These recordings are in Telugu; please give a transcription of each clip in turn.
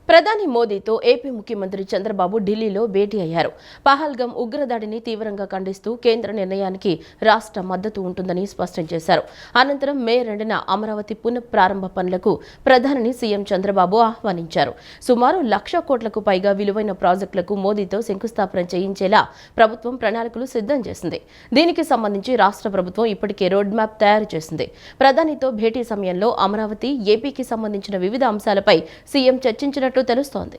ప్రధాని మోదీతో ఏపీ ముఖ్యమంత్రి చంద్రబాబు ఢిల్లీలో భేటీ అయ్యారు. పహల్గాం ఉగ్రదాడిని తీవ్రంగా ఖండిస్తూ కేంద్ర నిర్ణయానికి రాష్ట్ర మద్దతు ఉంటుందని స్పష్టం చేశారు. అనంతరం మే 2న అమరావతి పునఃప్రారంభ పనులకు ప్రధానిని సీఎం చంద్రబాబు ఆహ్వానించారు. సుమారు 1,00,000 కోట్లకు పైగా విలువైన ప్రాజెక్టులకు మోదీతో శంకుస్థాపన చేయించేలా ప్రభుత్వం ప్రణాళికలు సిద్ధం చేసింది. దీనికి సంబంధించి రాష్ట్ర ప్రభుత్వం ఇప్పటికే రోడ్ మ్యాప్ తయారు చేసింది. ప్రధానితో భేటీ సమయంలో అమరావతి, ఏపీకి సంబంధించిన వివిధ అంశాలపై సీఎం చర్చించినట్టు తెలుస్తోంది.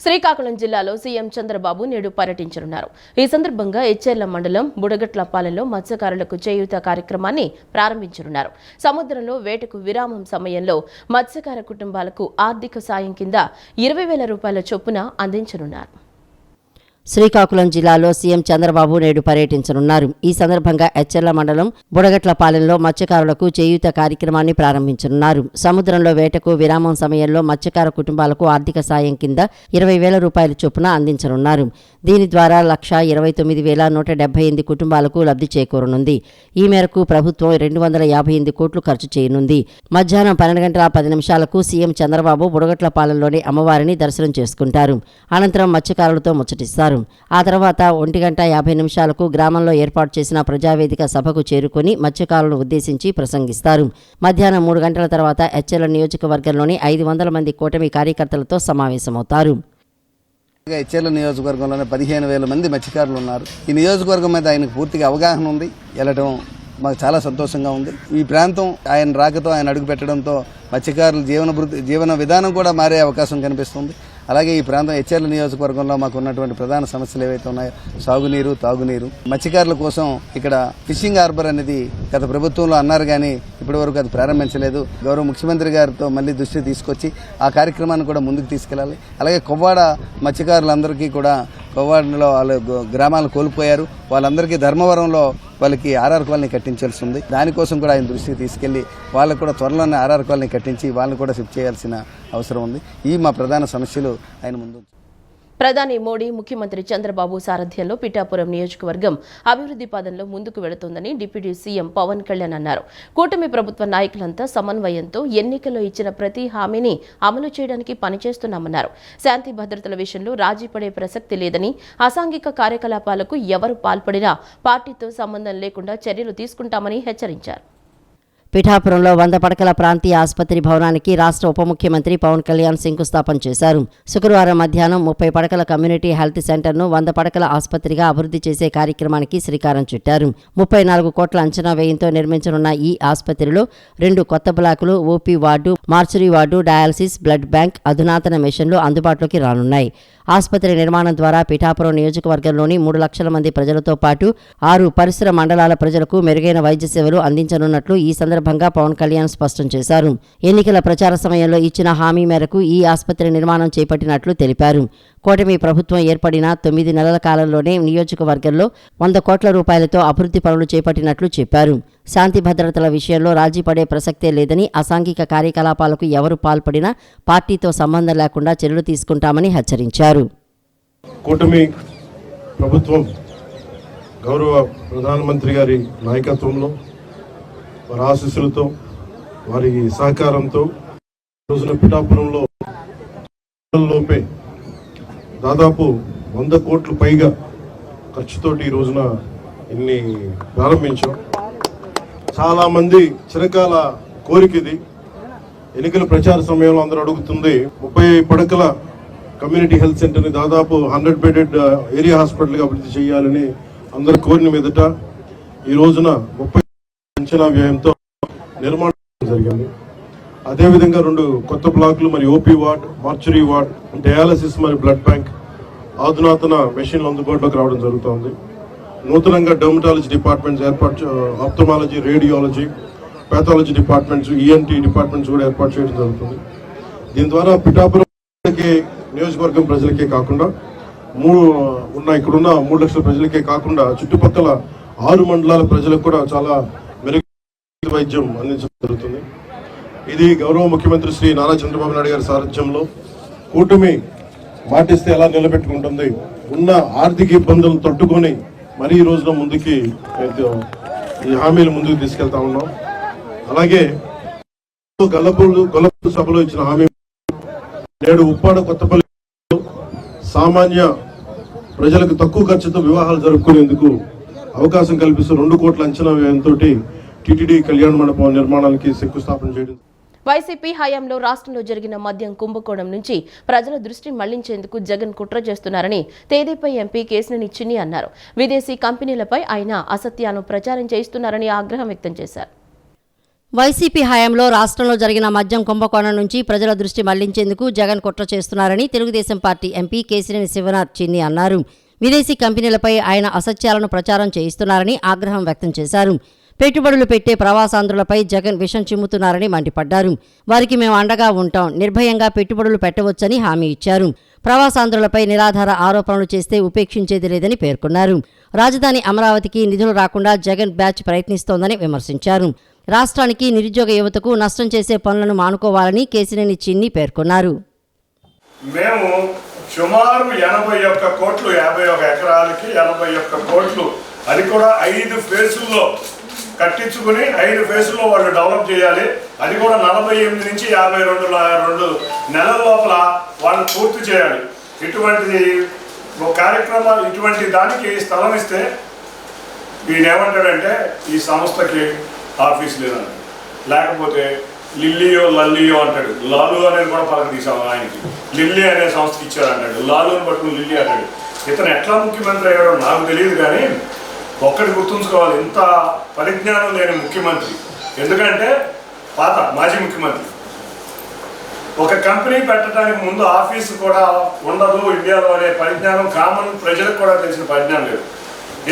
శ్రీకాకుళం జిల్లాలో సీఎం చంద్రబాబు నేడు పర్యటించనున్నారు. ఈ సందర్భంగా ఎచ్చెర్ల మండలం బుడగట్లపాలెంలో మత్స్యకారులకు చేయూత కార్యక్రమాన్ని ప్రారంభించనున్నారు. సముద్రంలో వేటకు విరామం సమయంలో మత్స్యకార కుటుంబాలకు ఆర్థిక సాయం కింద 20,000 రూపాయల చొప్పున అందించనున్నారు. శ్రీకాకుళం జిల్లాలో సీఎం చంద్రబాబు నేడు పర్యటించనున్నారు. ఈ సందర్భంగా ఎచ్చెర్ల మండలం బుడగట్లపాలెంలో మత్స్యకారులకు చేయూత కార్యక్రమాన్ని ప్రారంభించనున్నారు. సముద్రంలో వేటకు విరామం సమయంలో మత్స్యకార కుటుంబాలకు ఆర్థిక సాయం కింద 20,000 రూపాయల చొప్పున అందించనున్నారు. దీని ద్వారా 1,29,178 కుటుంబాలకు లబ్ధి చేకూరనుంది. ఈ మేరకు ప్రభుత్వం 258 కోట్లు ఖర్చు చేయనుంది. మధ్యాహ్నం 12:10 సీఎం చంద్రబాబు బుడగట్లపాలెంలోని అమ్మవారిని దర్శనం చేసుకుంటారు. అనంతరం మత్స్యకారులతో ముచ్చటిస్తారు. ఆ తర్వాత 1:50 గ్రామంలో ఏర్పాటు చేసిన ప్రజావేదిక సభకు చేరుకుని మత్స్యకారులను ఉద్దేశించి ప్రసంగిస్తారు. మధ్యాహ్నం 3 గంటల తర్వాత ఎచ్చెర్ల నియోజకవర్గంలోని 500 మంది కూటమి కార్యకర్తలతో సమావేశమవుతారు. ఎచ్చెర్ల నియోజకవర్గంలోనే 15,000 మంది మత్స్యకారులు ఉన్నారు. ఈ నియోజకవర్గం మీద ఆయనకు పూర్తిగా అవగాహన ఉంది. వెళ్ళడం మాకు చాలా సంతోషంగా ఉంది. ఈ ప్రాంతం ఆయన రాకతో, ఆయన అడుగు పెట్టడంతో మత్స్యకారుల జీవన విధానం కూడా మారే అవకాశం కనిపిస్తుంది. అలాగే ఈ ప్రాంతం ఎచ్చెర్ల నియోజకవర్గంలో మాకు ఉన్నటువంటి ప్రధాన సమస్యలు ఏవైతే ఉన్నాయో సాగునీరు, తాగునీరు, మత్స్యకారుల కోసం ఇక్కడ ఫిషింగ్ హార్బర్ అనేది గత ప్రభుత్వంలో అన్నారు కానీ ఇప్పటి వరకు అది ప్రారంభించలేదు. గౌరవ ముఖ్యమంత్రి గారితో మళ్ళీ దృష్టి తీసుకొచ్చి ఆ కార్యక్రమాన్ని కూడా ముందుకు తీసుకెళ్లాలి. అలాగే కొవ్వాడ మత్స్యకారులందరికీ కూడా కొవ్వాడలో వాళ్ళు గ్రామాలు కోల్పోయారు. వాళ్ళందరికీ ధర్మవరంలో వాళ్ళకి ఆర్ఆర్ కాలనీ కట్టించాల్సి ఉంది. దానికోసం కూడా ఆయన దృష్టికి తీసుకెళ్లి వాళ్ళకు కూడా త్వరలోనే ఆర్ఆర్ కాలనీ కట్టించి వాళ్ళని కూడా షిఫ్ట్ చేయాల్సిన అవసరం ఉంది. ఈ మా ప్రధాన సమస్యలు ఆయన ముందు. ప్రధాని మోడీ, ముఖ్యమంత్రి చంద్రబాబు సారథ్యంలో పిఠాపురం నియోజకవర్గం అభివృద్ధి పదంలో ముందుకు వెళుతుందని డిప్యూటీ సీఎం పవన్ కళ్యాణ్ అన్నారు. కూటమి ప్రభుత్వ నాయకులంతా సమన్వయంతో ఎన్నికల్లో ఇచ్చిన ప్రతి హామీని అమలు చేయడానికి పనిచేస్తున్నామన్నారు. శాంతి భద్రతల విషయంలో రాజీ పడే ప్రసక్తి లేదని, అసాంఘిక కార్యకలాపాలకు ఎవరు పాల్పడినా పార్టీతో సంబంధం లేకుండా చర్యలు తీసుకుంటామని హెచ్చరించారు. పిఠాపురంలో 100 పడకల ప్రాంతీయ ఆసుపత్రి భవనానికి రాష్ట్ర ఉప ముఖ్యమంత్రి పవన్ కళ్యాణ్ శంకుస్థాపన చేశారు. శుక్రవారం మధ్యాహ్నం 30 పడకల కమ్యూనిటీ హెల్త్ సెంటర్ను 100 పడకల ఆసుపత్రిగా అభివృద్ధి చేసే కార్యక్రమానికి శ్రీకారం చుట్టారు. 34 కోట్ల అంచనా వ్యయంతో నిర్మించనున్న ఈ ఆసుపత్రిలో 2 కొత్త బ్లాకులు, OP ward, mortuary ward, dialysis, blood bank, అధునాతన మెషిన్లు అందుబాటులోకి రానున్నాయి. ఆసుపత్రి నిర్మాణం ద్వారా పిఠాపురం నియోజకవర్గంలోని 3 లక్షల మంది ప్రజలతో పాటు 6 పరిసర మండలాల ప్రజలకు మెరుగైన వైద్య సేవలు అందించనున్నట్లు ఈ సందర్భంగా పవన్ కళ్యాణ్ స్పష్టం చేశారు. ఎన్నికల ప్రచార సమయంలో ఇచ్చిన హామీ మేరకు ఈ ఆసుపత్రి నిర్మాణం చేపట్టినట్లు తెలిపారు. కూటమి ప్రభుత్వం ఏర్పడిన 9 నెలల కాలంలోనే నియోజకవర్గంలో 100 కోట్ల రూపాయలతో అభివృద్ధి పనులు చేపట్టినట్లు చెప్పారు. శాంతి భద్రతల విషయంలో రాజీ పడే ప్రసక్తే లేదని, అసాంఘిక కార్యకలాపాలకు ఎవరు పాల్పడినా పార్టీతో సంబంధం లేకుండా చర్యలు తీసుకుంటామని హెచ్చరించారు. కూటమి ప్రభుత్వం గౌరవ ప్రధానమంత్రి గారి నాయకత్వంలో, వారి ఆశీస్సులతో, వారి సహకారంతో రోజున పిఠాపురంలో లోపే దాదాపు 100 కోట్ల పైగా ఖర్చుతోటి ఈ రోజున ఇన్ని ప్రారంభించాం. చాలా మంది చిరకాల కోరిక ఇది. ఎన్నికల ప్రచార సమయంలో అందరూ అడుగుతుంది 30 పడకల కమ్యూనిటీ హెల్త్ సెంటర్ని దాదాపు 100 బెడెడ్ ఏరియా హాస్పిటల్గా అభివృద్ధి చేయాలని అందరు కోరిన మీదట ఈ రోజున 30 అంచనా వ్యయంతో నిర్మాణం జరిగింది. అదేవిధంగా 2 కొత్త బ్లాకులు, మరి OP ward, mortuary ward, dialysis, మరి బ్లడ్ బ్యాంక్, అధునాతన మెషిన్లు అందుబాటులోకి రావడం జరుగుతోంది. నూతనంగా dermatology departments ophthalmology, radiology, pathology departments, ENT departments కూడా ఏర్పాటు చేయడం జరుగుతుంది. దీని ద్వారా పిఠాపురం నియోజకవర్గం ప్రజలకే కాకుండా ఇక్కడున్న 3 లక్షల ప్రజలకే కాకుండా చుట్టుపక్కల 6 మండలాల ప్రజలకు కూడా చాలా మెరుగైన వైద్యం అందించడం జరుగుతుంది. ఇది గౌరవ ముఖ్యమంత్రి శ్రీ నారా చంద్రబాబు నాయుడు గారి సారథ్యంలో కూటమి మాటిస్తే ఎలా నిలబెట్టుకుంటుంది, ఉన్న ఆర్థిక ఇబ్బందులను తట్టుకొని మరీ ఈ రోజున ముందుకి ఈ హామీలు ముందుకు తీసుకెళ్తా ఉన్నాం. అలాగే గొల్లపూడి సభలో ఇచ్చిన హామీ నేడు ఉప్పాడ కొత్తపల్లి సామాన్య ప్రజలకు తక్కువ ఖర్చుతో వివాహాలు జరుపుకునేందుకు అవకాశం కల్పిస్తూ 2 కోట్ల అంచనా వ్యయంతో టీటీడీ కళ్యాణ మండపం నిర్మాణానికి శంకుస్థాపన చేయడం. వైసీపీ హయాంలో రాష్ట్రంలో జరిగిన మద్యం కుంభకోణం నుంచి ప్రజల దృష్టి మళ్లించేందుకు జగన్ కుట్ర చేస్తున్నారని తెదేపా ఎంపీ కేశినేని చిన్ని అన్నారు. విదేశీ కంపెనీలపై ఆయన అసత్యాలను ప్రచారం చేయిస్తున్నారని ఆగ్రహం వ్యక్తం చేశారు. వైసీపీ హయాంలో రాష్ట్రంలో జరిగిన మద్యం కుంభకోణం నుంచి ప్రజల దృష్టి మళ్లించేందుకు జగన్ కుట్ర చేస్తున్నారని తెలుగుదేశం పార్టీ ఎంపీ కేశినేని శివనాథ్ చిన్ని అన్నారు. విదేశీ కంపెనీలపై ఆయన అసత్యాలను ప్రచారం చేయిస్తున్నారని ఆగ్రహం వ్యక్తం చేశారు. పెట్టుబడులు పెట్టే ప్రవాసాంధ్రులపై జగన్ విషం చిమ్ముతున్నారని మండిపడ్డారు. వారికి మేము అండగా ఉంటాం, నిర్భయంగా పెట్టుబడులు పెట్టవచ్చని హామీ ఇచ్చారు. ప్రవాసాంధ్రులపై నిరాధార ఆరోపణలు చేస్తే ఉపేక్షించేది లేదని పేర్కొన్నారు. రాజధాని అమరావతికి నిధులు రాకుండా జగన్ బ్యాచ్ ప్రయత్నిస్తోందని విమర్శించారు. రాష్ట్రానికి నిరుద్యోగ యువతకు నష్టం చేసే పనులను మానుకోవాలని కేశినేని చిన్ని పేర్కొన్నారు. మేము సుమారు 81 కోట్లు 51 ఎకరాలకి 81 కోట్లు, అది కూడా 5 ఫేజుల్లో కట్టించుకుని 5 ఫేజుల్లో వాళ్ళు డెవలప్ చేయాలి. అది కూడా 48 నుంచి 52 నెలల లోపల వాళ్ళు పూర్తి చేయాలి. ఇటువంటి కార్యక్రమాలు, ఇటువంటి దానికి స్థలం ఇస్తే ఈయన ఏమంటాడంటే ఈ సంస్థకి ఆఫీస్ లేదండి, లేకపోతే లిల్లియో లల్లియో అంటాడు. లాలు అనేది కూడా పలక తీసాము ఆయనకి. లిల్లీ అనే సంస్థకి ఇచ్చారంటాడు, లాలుని పట్టుకుని లిల్లీ అంటాడు. ఇతను ఎట్లా ముఖ్యమంత్రి అయ్యాడో నాకు తెలియదు, కానీ ఒక్కటి గుర్తుంచుకోవాలి, ఇంత పరిజ్ఞానం లేని ముఖ్యమంత్రి. ఎందుకంటే మాజీ ముఖ్యమంత్రి ఒక కంపెనీ పెట్టడానికి ముందు ఆఫీసు కూడా ఉండదు ఇండియాలో అనే పరిజ్ఞానం కామన్ ప్రజలకు కూడా తెలిసిన పరిజ్ఞానం లేదు.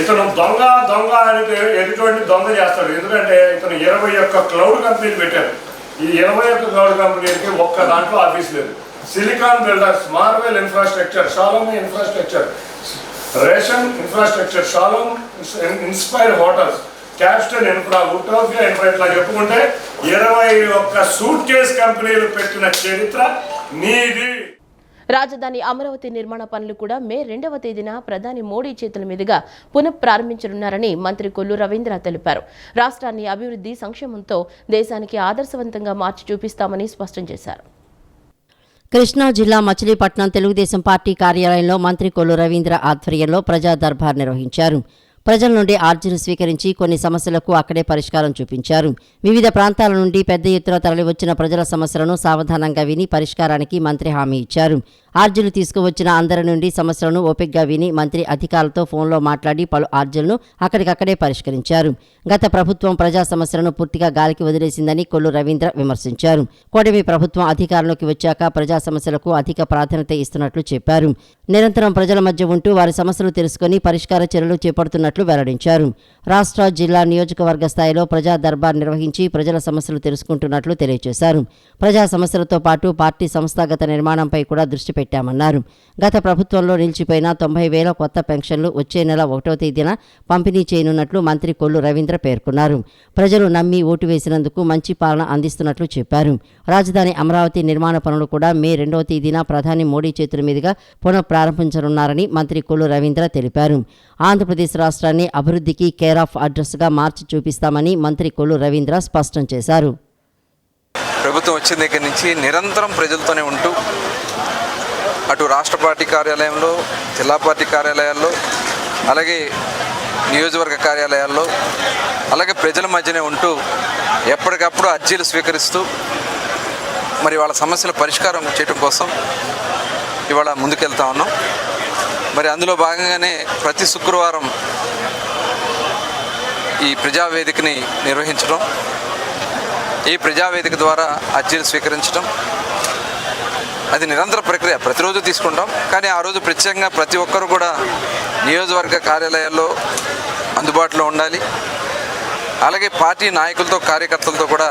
ఇతను దొంగ అని ఎటువంటి దొంగ చేస్తాడు. ఎందుకంటే ఇతను 21 క్లౌడ్ కంపెనీలు పెట్టారు. ఈ 21 క్లౌడ్ కంపెనీలకి ఒక్క దాంట్లో ఆఫీస్ లేదు. Silicon builders, Marvel infrastructure, Shalom infrastructure, ration infrastructure, Shalom Inspire hotels, Capstone infra, Utopia infra, ఇట్లా చెప్పుకుంటే 21 సూట్ కేస్ కంపెనీలు పెట్టిన చరిత్ర నీది. రాజధాని అమరావతి నిర్మాణ పనులు కూడా మే 2వ తేదీన ప్రధాని మోడీ చేతుల మీదుగా పునఃప్రారంభించనున్నారని మంత్రి కొల్లు రవీంద్ర తెలిపారు. రాష్ట్రాన్ని అభివృద్ధి సంక్షేమంతో దేశానికి ఆదర్శవంతంగా మార్చి చూపిస్తామని స్పష్టం చేశారు. కృష్ణా జిల్లా మచిలీపట్నం తెలుగుదేశం పార్టీ కార్యాలయంలో మంత్రి కొల్లు రవీంద్ర ఆధ్వర్యంలో ప్రజా దర్బార్ నిర్వహించారు. ప్రజల నుండి ఆర్జీలు స్వీకరించి కొన్ని సమస్యలకు అక్కడే పరిష్కారం చూపించారు. వివిధ ప్రాంతాల నుండి పెద్ద ఎత్తున తరలివచ్చిన ప్రజల సమస్యలను సావధానంగా విని పరిష్కారానికి మంత్రి హామీ ఇచ్చారు. ఆర్జీలు తీసుకువచ్చిన అందరి నుండి సమస్యలను ఓపికగా విని మంత్రి అధికారులతో ఫోన్లో మాట్లాడి పలు ఆర్జీలను అక్కడికక్కడే పరిష్కరించారు. గత ప్రభుత్వం ప్రజా సమస్యలను పూర్తిగా గాలికి వదిలేసిందని కొల్లు రవీంద్ర విమర్శించారు. కూటమి ప్రభుత్వం అధికారంలోకి వచ్చాక ప్రజా సమస్యలకు అధిక ప్రాధాన్యత ఇస్తున్నట్లు చెప్పారు. నిరంతరం ప్రజల మధ్య ఉంటూ వారి సమస్యలు తెలుసుకుని పరిష్కార చర్యలు చేపడుతున్నట్లు వెల్లడించారు. రాష్ట్ర, జిల్లా, నియోజకవర్గ స్థాయిలో ప్రజా దర్బార్ నిర్వహించి ప్రజల సమస్యలు తెలుసుకుంటున్నట్లు తెలియజేశారు. ప్రజా సమస్యలతో పాటు పార్టీ సంస్థాగత నిర్మాణంపై కూడా దృష్టి పెట్టామన్నారు. గత ప్రభుత్వంలో నిలిచిపోయిన 90,000 కొత్త పెన్షన్లు వచ్చే నెల 1వ తేదీన పంపిణీ చేయనున్నట్లు మంత్రి కొల్లు రవీంద్ర పేర్కొన్నారు. ప్రజలు నమ్మి ఓటు వేసినందుకు మంచి పాలన అందిస్తున్నట్లు చెప్పారు. రాజధాని అమరావతి నిర్మాణ పనులు కూడా మే 2వ తేదీన ప్రధాని మోడీ చేతుల మీదుగా పునఃప్రారంభించనున్నారని మంత్రి కొల్లు రవీంద్ర తెలిపారు. ఆంధ్రప్రదేశ్ రాష్ట్రాన్ని అభివృద్ధికి కేర్ ఆఫ్ అడ్రస్గా మార్చి చూపిస్తామని మంత్రి కొల్లు రవీంద్ర స్పష్టం చేశారు. ప్రభుత్వం వచ్చిన దగ్గర నుంచి నిరంతరం ప్రజలతోనే ఉంటూ అటు రాష్ట్ర పార్టీ కార్యాలయంలో, జిల్లా పార్టీ కార్యాలయాల్లో, అలాగే నియోజకవర్గ కార్యాలయాల్లో, అలాగే ప్రజల మధ్యనే ఉంటూ ఎప్పటికప్పుడు అర్జీలు స్వీకరిస్తూ మరి వాళ్ళ సమస్యల పరిష్కారం చేయడం కోసం ఇవాళ ముందుకెళ్తా ఉన్నాం. మరి అందులో భాగంగానే ప్రతి శుక్రవారం ఈ ప్రజావేదికని నిర్వహించడం, ఈ ప్రజావేదిక ద్వారా అర్జీలు స్వీకరించడం, అది నిరంతర ప్రక్రియ. ప్రతిరోజు తీసుకుంటాం, కానీ ఆ రోజు ప్రత్యేకంగా ప్రతి ఒక్కరు కూడా నియోజకవర్గ కార్యాలయాల్లో అందుబాటులో ఉండాలి. అలాగే పార్టీ నాయకులతో, కార్యకర్తలతో కూడా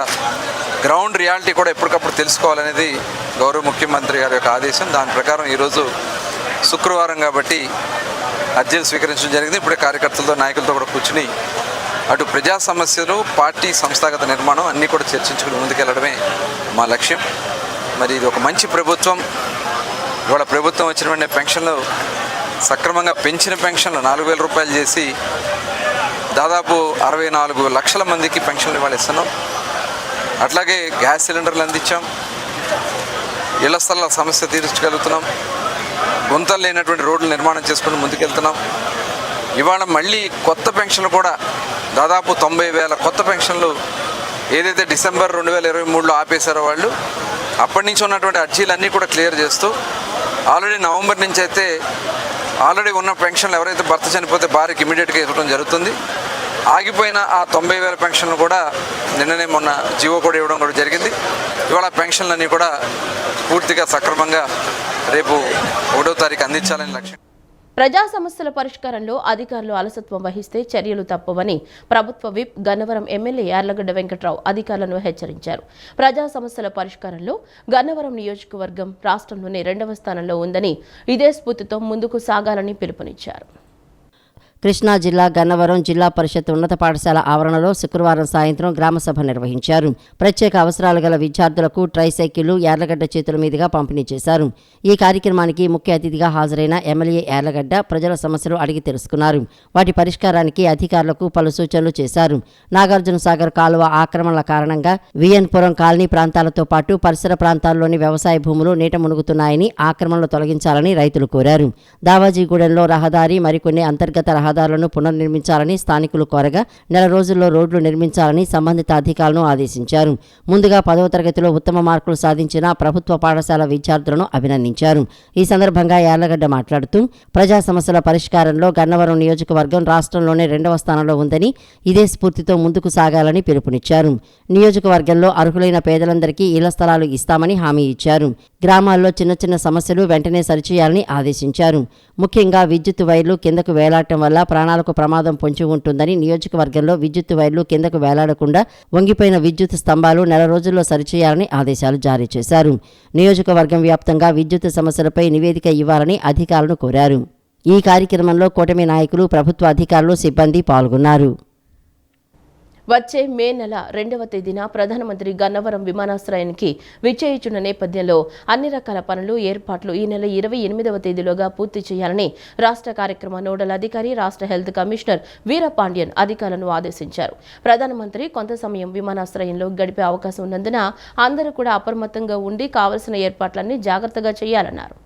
గ్రౌండ్ రియాలిటీ కూడా ఎప్పటికప్పుడు తెలుసుకోవాలనేది గౌరవ ముఖ్యమంత్రి గారి యొక్క ఆదేశం. దాని ప్రకారం ఈరోజు శుక్రవారం కాబట్టి అర్జీలు స్వీకరించడం జరిగింది. ఇప్పుడే కార్యకర్తలతో, నాయకులతో కూడా కూర్చుని అటు ప్రజా సమస్యలు, పార్టీ సంస్థాగత నిర్మాణం అన్నీ కూడా చర్చించుకుని ముందుకెళ్లడమే మా లక్ష్యం. మరి ఇది ఒక మంచి ప్రభుత్వం. ఇవాళ ప్రభుత్వం వచ్చిన వెంటనే పెన్షన్లు సక్రమంగా పెంచిన పెన్షన్లు 4,000 రూపాయలు చేసి దాదాపు 64 లక్షల మందికి పెన్షన్లు ఇవాళ ఇస్తున్నాం. అట్లాగే గ్యాస్ సిలిండర్లు అందించాం. ఇళ్ల స్థలాల సమస్య తీర్చగలుగుతున్నాం. గుంతలు లేనటువంటి రోడ్లు నిర్మాణం చేసుకుని ముందుకెళ్తున్నాం. ఇవాళ మళ్ళీ కొత్త పెన్షన్లు కూడా దాదాపు 90,000 కొత్త పెన్షన్లు ఏదైతే డిసెంబర్ 2023లో ఆపేశారో వాళ్ళు అప్పటి నుంచి ఉన్నటువంటి అర్జీలన్నీ కూడా క్లియర్ చేస్తూ ఆల్రెడీ నవంబర్ నుంచి అయితే ఆల్రెడీ ఉన్న పెన్షన్లు ఎవరైతే భర్త చనిపోతే భార్యకి ఇమీడియట్గా ఇవ్వడం జరుగుతుంది. ఆగిపోయిన ఆ 90,000 పెన్షన్లు కూడా నిన్ననే మొన్న జీవో కూడా ఇవ్వడం కూడా జరిగింది. ఇవాళ పెన్షన్లన్నీ కూడా పూర్తిగా సక్రమంగా రేపు 1వ తారీఖు అందించాలని లక్ష్యం. ప్రజా సమస్యల పరిష్కారంలో అధికారులు అలసత్వం వహిస్తే చర్యలు తప్పవని ప్రభుత్వ విప్ గన్నవరం ఎమ్మెల్యే యార్లగడ్డ వెంకట్రావు అధికారులను హెచ్చరించారు. ప్రజా సమస్యల పరిష్కారంలో గన్నవరం నియోజకవర్గం రాష్ట్రంలోనే 2వ స్థానంలో ఉందని, ఇదే స్ఫూర్తితో ముందుకు సాగాలని పిలుపునిచ్చారు. కృష్ణా జిల్లా గన్నవరం జిల్లా పరిషత్ ఉన్నత పాఠశాల ఆవరణలో శుక్రవారం సాయంత్రం గ్రామసభ నిర్వహించారు. ప్రత్యేక అవసరాలు గల విద్యార్థులకు ట్రైసైకిళ్లు యార్లగడ్డ చేతుల మీదుగా పంపిణీ చేశారు. ఈ కార్యక్రమానికి ముఖ్య అతిథిగా హాజరైన ఎమ్మెల్యే యార్లగడ్డ ప్రజల సమస్యలు అడిగి తెలుసుకున్నారు. వాటి పరిష్కారానికి అధికారులకు పలు సూచనలు చేశారు. నాగార్జున సాగర్ కాలువ ఆక్రమణల కారణంగా విఎన్పురం కాలనీ ప్రాంతాలతో పాటు పరిసర ప్రాంతాల్లోని వ్యవసాయ భూములు నీట మునుగుతున్నాయని, ఆక్రమణలు తొలగించాలని రైతులు కోరారు. దావాజీగూడెంలో రహదారి, మరికొన్ని అంతర్గత రహదారులను పునర్నిర్మించాలని స్థానికులు కోరగా నెల రోజుల్లో రోడ్లు నిర్మించాలని సంబంధిత అధికారులను ఆదేశించారు. ముందుగా 10వ తరగతిలో ఉత్తమ మార్కులు సాధించిన ప్రభుత్వ పాఠశాల విద్యార్థులను అభినందించారు. ఈ సందర్భంగా యార్లగడ్డ మాట్లాడుతూ ప్రజా సమస్యల పరిష్కారంలో గన్నవరం నియోజకవర్గం రాష్ట్రంలోనే 2వ స్థానంలో ఉందని, ఇదే స్ఫూర్తితో ముందుకు సాగాలని పిలుపునిచ్చారు. నియోజకవర్గంలో అర్హులైన పేదలందరికీ ఇళ్ల స్థలాలు ఇస్తామని హామీ ఇచ్చారు. గ్రామాల్లో చిన్న చిన్న సమస్యలు వెంటనే సరిచేయాలని ఆదేశించారు. ముఖ్యంగా విద్యుత్ వైర్లు కిందకు వేలాడటం వల్ల ప్రాణాలకు ప్రమాదం పొంచి ఉంటుందని, నియోజకవర్గంలో విద్యుత్ వైర్లు కిందకు వేలాడకుండా వంగిపోయిన విద్యుత్ స్తంభాలు నెల రోజుల్లో సరిచేయాలని ఆదేశాలు జారీ చేశారు. నియోజకవర్గం వ్యాప్తంగా విద్యుత్ సమస్యలపై నివేదిక ఇవ్వాలని అధికారులను కోరారు. ఈ కార్యక్రమంలో కూటమి నాయకులు, ప్రభుత్వ అధికారులు, సిబ్బంది పాల్గొన్నారు. వచ్చే మే నెల 2వ తేదీన ప్రధానమంత్రి గన్నవరం విమానాశ్రయానికి విచ్చేయుచున్న నేపథ్యంలో అన్ని రకాల పనులు, ఏర్పాట్లు ఈ నెల 28వ తేదీలోగా పూర్తి చేయాలని రాష్ట్ర కార్యక్రమ నోడల్ అధికారి, రాష్ట్ర హెల్త్ కమిషనర్ వీరపాండ్యన్ అధికారులను ఆదేశించారు. ప్రధానమంత్రి కొంత సమయం విమానాశ్రయంలో గడిపే అవకాశం ఉన్నందున అందరూ కూడా అప్రమత్తంగా ఉండి కావలసిన ఏర్పాట్లన్నీ జాగ్రత్తగా చేయాలన్నారు.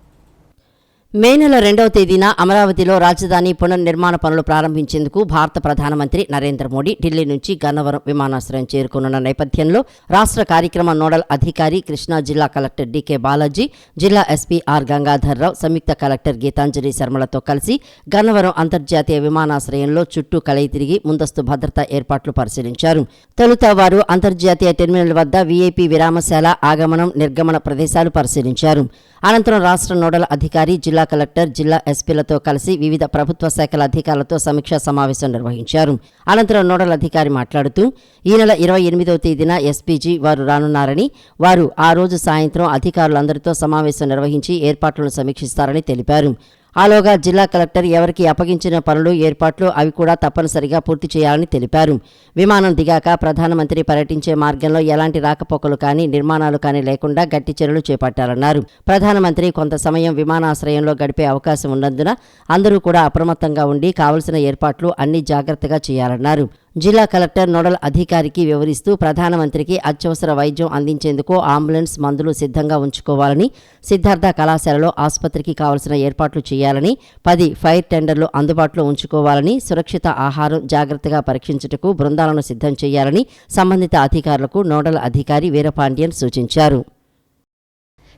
మే నెల 2వ తేదీన అమరావతిలో రాజధాని పునర్నిర్మాణ పనులు ప్రారంభించేందుకు భారత ప్రధానమంత్రి నరేంద్ర మోడీ ఢిల్లీ నుంచి గన్నవరం విమానాశ్రయం చేరుకోనున్న నేపథ్యంలో రాష్ట్ర కార్యక్రమ నోడల్ అధికారి, కృష్ణా జిల్లా కలెక్టర్ డికే బాలాజీ, జిల్లా ఎస్పీ ఆర్ గంగాధర్రావు, సంయుక్త కలెక్టర్ గీతాంజలి శర్మలతో కలిసి గన్నవరం అంతర్జాతీయ విమానాశ్రయంలో చుట్టూ కలయి తిరిగి ముందస్తు భద్రతా ఏర్పాట్లు పరిశీలించారు. తొలుత వారు అంతర్జాతీయ టెర్మినల్ వద్ద వీఐపీ విరామశాల, ఆగమనం, నిర్గమన ప్రదేశాలు పరిశీలించారు. అనంతరం రాష్ట్ర నోడల్ అధికారి, జిల్లా కలెక్టర్, జిల్లా ఎస్పీలతో కలిసి వివిధ ప్రభుత్వ శాఖల అధికారులతో సమీక్షా సమావేశం నిర్వహించారు. అనంతరం నోడల్ అధికారి మాట్లాడుతూ ఈ నెల 28వ తేదీన ఎస్పీజీ వారు రానున్నారని, వారు ఆ రోజు సాయంత్రం అధికారులందరితో సమావేశం నిర్వహించి ఏర్పాట్లను సమీక్షిస్తారని తెలిపారు. ఆలోగా జిల్లా కలెక్టర్ ఎవరికి అప్పగించిన పనులు, ఏర్పాట్లు అవి కూడా తప్పనిసరిగా పూర్తి చేయాలని తెలిపారు. విమానం దిగాక ప్రధానమంత్రి పర్యటించే మార్గంలో ఎలాంటి రాకపోకలు కానీ, నిర్మాణాలు కానీ లేకుండా గట్టి చర్యలు చేపట్టాలన్నారు. ప్రధానమంత్రి కొంత సమయం విమానాశ్రయంలో గడిపే అవకాశం ఉన్నందున అందరూ కూడా అప్రమత్తంగా ఉండి కావలసిన ఏర్పాట్లు అన్ని జాగ్రత్తగా చేయాలన్నారు. జిల్లా కలెక్టర్ నోడల్ అధికారికి వివరిస్తూ ప్రధానమంత్రికి అత్యవసర వైద్యం అందించేందుకు అంబులెన్స్, మందులు సిద్ధంగా ఉంచుకోవాలని, సిద్ధార్థ కళాశాలలో ఆసుపత్రికి కావలసిన ఏర్పాట్లు చేయాలని, 10 ఫైర్ టెండర్లు అందుబాటులో ఉంచుకోవాలని, సురక్షిత ఆహారం జాగ్రత్తగా పరీక్షించుటకు బృందాలను సిద్ధం చేయాలని సంబంధిత అధికారులకు నోడల్ అధికారి వీరపాండ్యన్ సూచించారు.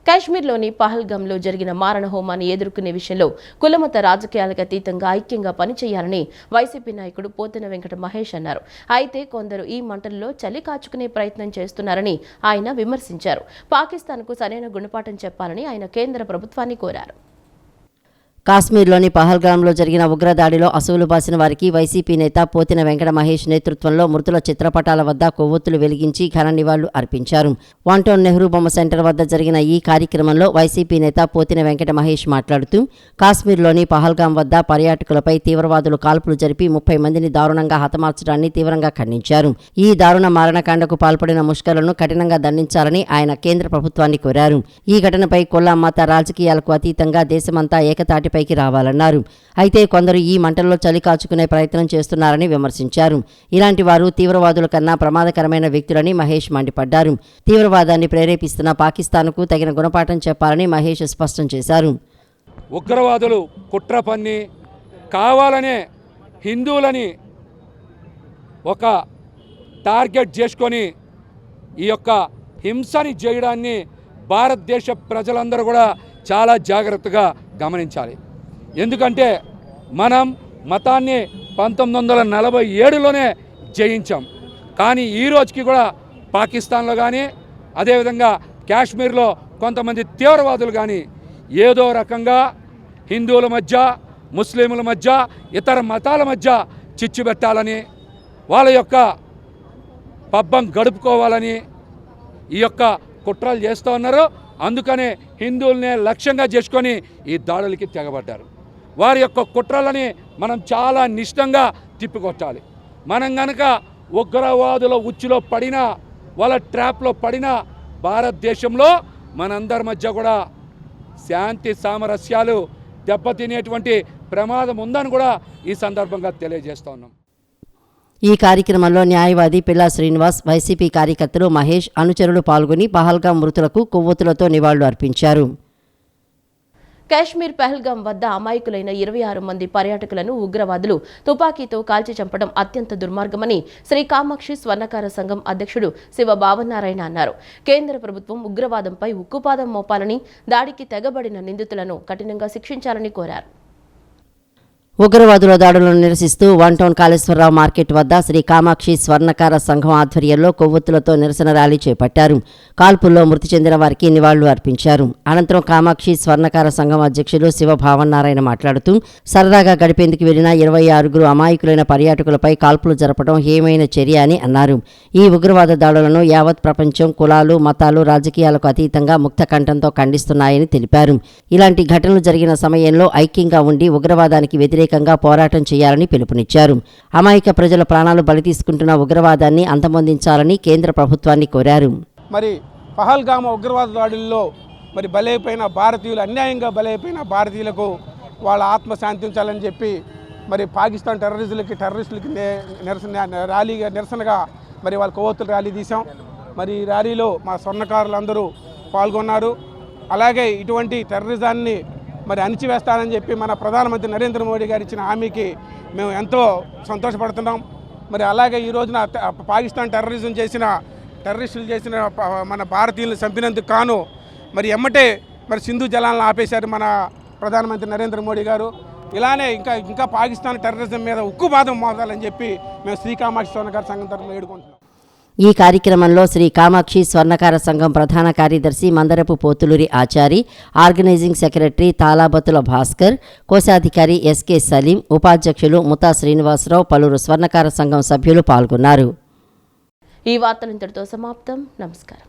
కాశ్మీర్లోని పహల్గామ్లో జరిగిన మారణ హోమాన్ని ఎదుర్కొనే విషయంలో కులమత రాజకీయాలకు అతీతంగా ఐక్యంగా పనిచేయాలని వైసీపీ నాయకుడు పోతిన వెంకట మహేష్ అన్నారు. అయితే కొందరు ఈ మంటల్లో చలి కాచుకునే ప్రయత్నం చేస్తున్నారని ఆయన విమర్శించారు. పాకిస్తాన్కు సరైన గుణపాఠం చెప్పాలని ఆయన కేంద్ర ప్రభుత్వాన్ని కోరారు. కాశ్మీర్లోని పహల్గామ్లో జరిగిన ఉగ్రదాడిలో అసువులు బాసిన వారికి వైసీపీ నేత పోతిన వెంకట మహేష్ నేతృత్వంలో మృతుల చిత్రపటాల వద్ద కొవ్వొత్తులు వెలిగించి ఘన నివాళులు అర్పించారు. వాంటౌన్ నెహ్రూ బొమ్మ సెంటర్ వద్ద జరిగిన ఈ కార్యక్రమంలో వైసీపీ నేత పోతిన వెంకట మహేష్ మాట్లాడుతూ కాశ్మీర్లోని పహల్గామ్ వద్ద పర్యాటకులపై తీవ్రవాదులు కాల్పులు జరిపి 30 మందిని దారుణంగా హతమార్చడాన్ని తీవ్రంగా ఖండించారు. ఈ దారుణ మారణకాండకు పాల్పడిన ముష్కరులను కఠినంగా దండించాలని ఆయన కేంద్ర ప్రభుత్వాన్ని కోరారు. ఈ ఘటనపై కుల, మత రాజకీయాలకు అతీతంగా దేశమంతా ఏకతాటి తాటిపైకి రావాలన్నారు. అయితే కొందరు ఈ మంటల్లో చలి కాచుకునే ప్రయత్నం చేస్తున్నారని విమర్శించారు. ఇలాంటి వారు తీవ్రవాదుల కన్నా ప్రమాదకరమైన వ్యక్తులని మహేష్ మండిపడ్డారు. తీవ్రవాదాన్ని ప్రేరేపిస్తున్న పాకిస్తాన్కు తగిన గుణపాఠం చెప్పాలని మహేష్ స్పష్టం చేశారు. ఉగ్రవాదులు కుట్ర పన్ని కావాలనే హిందువులని ఒక టార్గెట్ చేసుకొని ఈ యొక్క హింసని చేయడాన్ని భారతదేశ ప్రజలందరూ కూడా చాలా జాగ్రత్తగా గమనించాలి. ఎందుకంటే మనం మతాన్ని 1947లోనే జయించాం. కానీ ఈ రోజుకి కూడా పాకిస్తాన్లో కానీ అదేవిధంగా కాశ్మీర్లో కొంతమంది తీవ్రవాదులు కానీ ఏదో రకంగా హిందువుల మధ్య ముస్లింల మధ్య ఇతర మతాల మధ్య చిచ్చు పెట్టాలని వాళ్ళ యొక్క పబ్బం గడుపుకోవాలని ఈ యొక్క కుట్రలు చేస్తూ ఉన్నారు. అందుకనే హిందువులనే లక్ష్యంగా చేసుకొని ఈ దాడులకి తెగబడ్డారు. వారి యొక్క కుట్రలని మనం చాలా నిష్టంగా తిప్పికొట్టాలి. మనం కనుక ఉగ్రవాదుల ఉచ్చులో పడినా వాళ్ళ ట్రాప్లో పడినా భారతదేశంలో మనందరి మధ్య కూడా శాంతి సామరస్యాలు దెబ్బతినేటువంటి ప్రమాదం ఉందని కూడా ఈ సందర్భంగా తెలియజేస్తూ ఉన్నాం. ఈ కార్యక్రమంలో న్యాయవాది పిల్లా శ్రీనివాస్, వైసీపీ కార్యకర్తలు మహేష్, అనుచరులు పాల్గొని పహల్గాం మృతులకు కొవ్వొత్తులతో నివాళులు అర్పించారు. కాశ్మీర్ పహల్గాం వద్ద అమాయకులైన 26 మంది పర్యాటకులను ఉగ్రవాదులు తుపాకీతో కాల్చి చంపడం అత్యంత దుర్మార్గమని శ్రీ కామాక్షి స్వర్ణకార సంఘం అధ్యక్షుడు శివ భావనారాయణ అన్నారు. కేంద్ర ప్రభుత్వం ఉగ్రవాదంపై ఉక్కుపాదం మోపాలని, దాడికి తెగబడిన నిందితులను కఠినంగా శిక్షించాలని కోరారు. ఉగ్రవాదుల దాడులను నిరసిస్తూ వన్ టౌన్ కాళేశ్వరరావు మార్కెట్ వద్ద శ్రీ కామాక్షి స్వర్ణకార సంఘం ఆధ్వర్యంలో కొవ్వొత్తులతో నిరసన ర్యాలీ చేపట్టారు. కాల్పుల్లో మృతి చెందిన వారికి నివాళులు అర్పించారు. అనంతరం కామాక్షి స్వర్ణకార సంఘం అధ్యక్షులు శివ భావనారాయణ మాట్లాడుతూ సరదాగా గడిపేందుకు వెళ్లిన 26 అమాయకులైన పర్యాటకులపై కాల్పులు జరపడం హేయమైన చర్య అని అన్నారు. ఈ ఉగ్రవాద దాడులను యావత్ ప్రపంచం కులాలు, మతాలు, రాజకీయాలకు అతీతంగా ముక్త కంఠంతో ఖండిస్తున్నాయని తెలిపారు. ఇలాంటి ఘటనలు జరిగిన సమయంలో ఐక్యంగా ఉండి ఉగ్రవాదానికి వ్యతిరేకంగా పోరాటం చేయాలని పిలుపునిచ్చారు. అమాయక ప్రజల ప్రాణాలు బలి తీసుకుంటున్న ఉగ్రవాదాన్ని అంతమొందించాలని కేంద్ర ప్రభుత్వాన్ని కోరారు. మరి పహల్గామ ఉగ్రవాద దాడుల్లో మరి బలైపోయిన భారతీయులు, అన్యాయంగా బలైపోయిన భారతీయులకు వాళ్ళ ఆత్మ శాంతించాలని చెప్పి మరి పాకిస్తాన్ టెర్రరిస్టులకి నిరసనగా మరి వాళ్ళ కొవ్వొత్తుల ర్యాలీ తీసాం. మరి ఈ ర్యాలీలో మా స్వర్ణకారులందరూ పాల్గొన్నారు. అలాగే ఇటువంటి టెర్రరిజాన్ని మరి అణిచివేస్తానని చెప్పి మన ప్రధానమంత్రి నరేంద్ర మోడీ గారు ఇచ్చిన హామీకి మేము ఎంతో సంతోషపడుతున్నాం. మరి అలాగే ఈ రోజున పాకిస్తాన్ టెర్రరిస్టులు చేసిన మన భారతీయులను చంపినందుకు కాను మరి ఎమ్మటే మరి సింధు జలాలను ఆపేశారు మన ప్రధానమంత్రి నరేంద్ర మోడీ గారు. ఇలానే ఇంకా పాకిస్తాన్ టెర్రరిజం మీద ఉక్కుపాదం మోదాలని చెప్పి మేము శ్రీ కామాక్షి స్వర్ణకార సంఘం తరఫున వేడుకుంటున్నాం. ఈ కార్యక్రమంలో శ్రీ కామాక్షి స్వర్ణకార సంఘం ప్రధాన కార్యదర్శి మందరపు పోతులూరి ఆచారి, ఆర్గనైజింగ్ సెక్రటరీ తాలాబతుల భాస్కర్, కోశాధికారి ఎస్కే సలీం, ఉపాధ్యక్షులు ముతా శ్రీనివాసరావు, పలువురు స్వర్ణకార సంఘం సభ్యులు పాల్గొన్నారు. ఈ వార్తలు ఇంతటితో సమాప్తం. నమస్కారం.